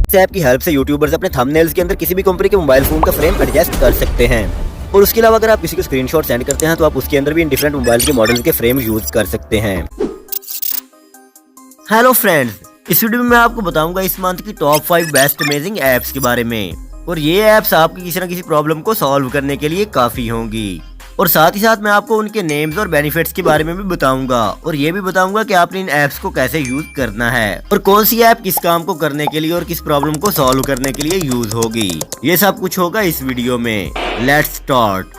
इस ऐप की हेल्प से यूट्यूबर्स अपने थंबनेल्स के अंदर किसी भी कंपनी के मोबाइल फोन का फ्रेम एडजस्ट कर सकते हैं। और उसके अलावा अगर आप किसी को स्क्रीनशॉट सेंड करते हैं तो आप उसके अंदर भी इन डिफरेंट मोबाइल के मॉडल्स के फ्रेम यूज कर सकते हैं। हेलो फ्रेंड्स, इस वीडियो में मैं आपको बताऊंगा इस मंथ की टॉप 5 बेस्ट अमेजिंग ऐप्स के बारे में। और ये ऐप्स आपकी किसी न किसी प्रॉब्लम को सॉल्व करने के लिए काफी होंगी। और साथ ही साथ मैं आपको उनके नेम्स और बेनिफिट्स के बारे में भी बताऊंगा। और ये भी बताऊंगा कि आपने इन ऐप्स को कैसे यूज करना है और कौन सी ऐप किस काम को करने के लिए और किस प्रॉब्लम को सॉल्व करने के लिए यूज होगी। ये सब कुछ होगा इस वीडियो में। Let's start.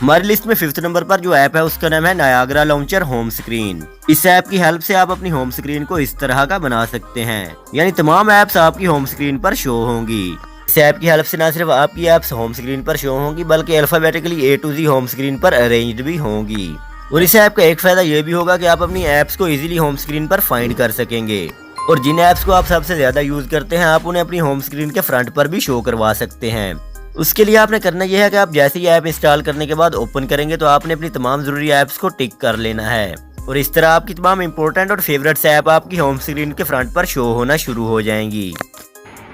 हमारी लिस्ट में 5th नंबर पर जो ऐप है उसका नाम है नायाग्रा लॉन्चर होम स्क्रीन। इस ऐप की हेल्प से आप अपनी होम स्क्रीन को इस तरह का बना सकते हैं, यानी तमाम ऐप्स आपकी होम स्क्रीन पर शो होंगी। इस ऐप की हेल्प से न सिर्फ आपकी ऐप्स होम स्क्रीन पर शो होंगी बल्कि alphabetically A to Z home screen पर अरेंज्ड भी होंगी। और इस ऐप का एक फायदा ये भी होगा कि आप अपनी ऐप्स को इजीली होम स्क्रीन पर फाइंड कर सकेंगे। और जिन ऐप्स को आप सबसे ज्यादा यूज करते हैं आप उन्हें अपनी होम स्क्रीन के फ्रंट पर भी शो करवा सकते हैं। उसके लिए आपने करना यह है कि आप जैसे ही ऐप इंस्टॉल करने के बाद ओपन करेंगे तो आपने अपनी तमाम जरूरी ऐप्स को टिक कर लेना है। और इस तरह आपकी तमाम इंपॉर्टेंट और फेवरेट्स ऐप आपकी होम स्क्रीन के फ्रंट पर शो होना शुरू हो जाएंगी।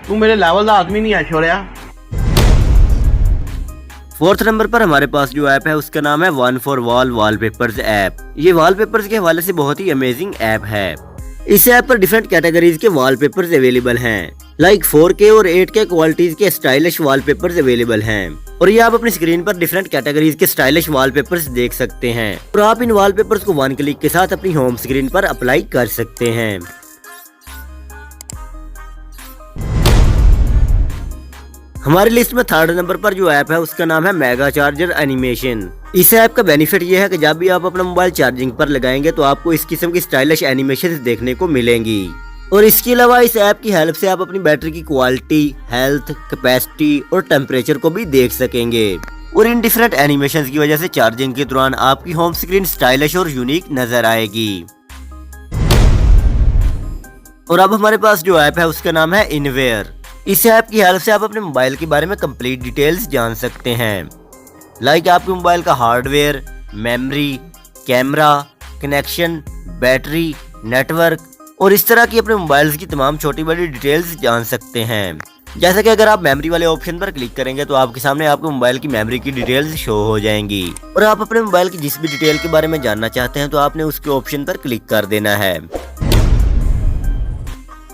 तू मेरे लेवल का आदमी नहीं है छोड़िया। 4th नंबर पर हमारे पास जो ऐप है उसका नाम है one for wall wallpapers app. ये वॉलपेपर्स के हवाले से बहुत ही अमेजिंग ऐप है। इस ऐप पर डिफरेंट कैटेगरीज के वॉलपेपर्स अवेलेबल हैं, लाइक 4K और 8K क्वालिटीज के स्टाइलिश वॉलपेपर्स अवेलेबल हैं। और ये आप अपनी स्क्रीन पर डिफरेंट कैटेगरीज के स्टाइलिश वॉलपेपर्स देख सकते हैं। और आप इन वॉलपेपर्स को 1 क्लिक के साथ अपनी होम स्क्रीन पर अप्लाई कर सकते हैं। हमारी लिस्ट में 3rd नंबर पर जो ऐप है उसका नाम है मेगा चार्जर एनिमेशन। इस ऐप का बेनिफिट ये है कि जब भी आप अपना मोबाइल चार्जिंग पर लगाएंगे तो आपको इस किस्म की स्टाइलिश एनिमेशन देखने को मिलेंगी। और इसके अलावा इस ऐप की हेल्प से आप अपनी बैटरी की क्वालिटी, हेल्थ, कैपेसिटी और टेम्परेचर को भी देख सकेंगे। और इन डिफरेंट एनिमेशन की वजह से चार्जिंग के दौरान आपकी होम स्क्रीन स्टाइलिश और यूनिक नजर आएगी। और अब हमारे पास जो ऐप है उसका नाम है इनवेयर। इस ऐप की हेल्प से आप अपने मोबाइल के बारे में कंप्लीट डिटेल्स जान सकते हैं, लाइक आपके मोबाइल का hardware, memory, camera, connection, battery, network और इस तरह की अपने मोबाइल की तमाम छोटी बड़ी डिटेल्स जान सकते हैं। जैसा कि अगर आप मेमोरी वाले ऑप्शन पर क्लिक करेंगे तो आपके सामने आपके मोबाइल की मेमोरी की डिटेल्स शो हो जाएंगी। और आप अपने मोबाइल की जिस भी डिटेल के बारे में जानना चाहते हैं तो आपने उसके ऑप्शन पर क्लिक कर देना है।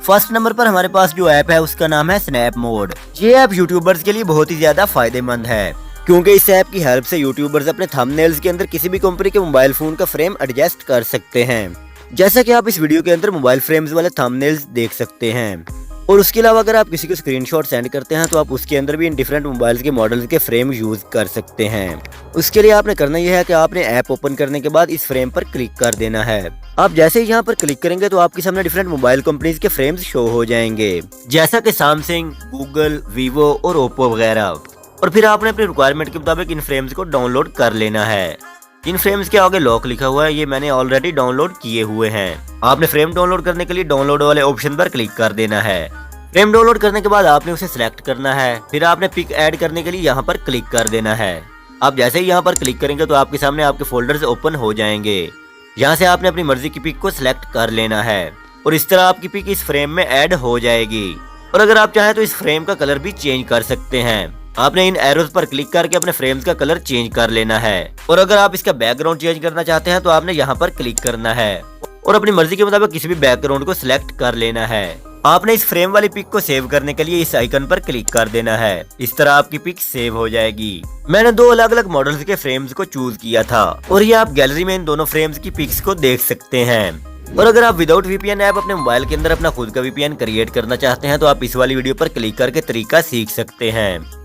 1st नंबर पर हमारे पास जो ऐप है उसका नाम है स्नैप मोड। ये ऐप यूट्यूबर्स के लिए बहुत ही ज्यादा फायदेमंद है, क्योंकि इस ऐप की हेल्प से यूट्यूबर्स अपने थंबनेल्स के अंदर किसी भी कंपनी के मोबाइल फोन का फ्रेम एडजस्ट कर सकते हैं। जैसा कि आप इस वीडियो के अंदर मोबाइल फ्रेम्स वाले थंबनेल्स देख सकते हैं। और उसके अलावा अगर आप किसी को स्क्रीनशॉट सेंड करते हैं तो आप उसके अंदर भी इन डिफरेंट मोबाइल्स के मॉडल्स के फ्रेम यूज कर सकते हैं। उसके लिए आपने करना यह है कि आपने ऐप ओपन करने के बाद इस फ्रेम पर क्लिक कर देना है। आप जैसे ही यहाँ पर क्लिक करेंगे तो आपके सामने डिफरेंट मोबाइल कंपनीज के फ्रेम्स शो हो जाएंगे, जैसा कि सैमसंग, गूगल, वीवो और ओप्पो वगैरह। और फिर आपने अपनी रिक्वायरमेंट के मुताबिक इन फ्रेम्स को डाउनलोड कर लेना है। इन फ्रेम्स के आगे लॉक लिखा हुआ है, ये मैंने ऑलरेडी डाउनलोड किए हुए हैं। आपने फ्रेम डाउनलोड करने के लिए डाउनलोड वाले ऑप्शन पर क्लिक कर देना है। फ्रेम डाउनलोड करने के बाद आपने उसे सिलेक्ट करना है, फिर आपने पिक ऐड करने के लिए यहाँ पर क्लिक कर देना है। आप जैसे ही यहाँ पर क्लिक करेंगे तो आपके सामने आपके फोल्डर्स ओपन हो जाएंगे। यहाँ से आपने अपनी मर्जी की पिक को सिलेक्ट कर लेना है और इस तरह आपकी पिक इस फ्रेम में ऐड हो जाएगी। और अगर आप चाहें तो इस फ्रेम का कलर भी चेंज कर सकते हैं। आपने इन एरोज पर क्लिक करके अपने फ्रेम्स का कलर चेंज कर लेना है। और अगर आप इसका बैकग्राउंड चेंज करना चाहते हैं तो आपने यहाँ पर क्लिक करना है और अपनी मर्जी के मुताबिक किसी भी बैकग्राउंड को सिलेक्ट कर लेना है। आपने इस फ्रेम वाली पिक को सेव करने के लिए इस आइकन पर क्लिक कर देना है। इस तरह आपकी पिक सेव हो जाएगी। मैंने 2 अलग अलग मॉडल्स के फ्रेम्स को चूज किया था और ये आप गैलरी में इन दोनों फ्रेम्स की पिक्स को देख सकते हैं। और अगर आप विदाउट VPN ऐप अपने मोबाइल के अंदर अपना खुद का VPN क्रिएट करना चाहते हैं तो आप इस वाली वीडियो पर क्लिक करके तरीका सीख सकते हैं।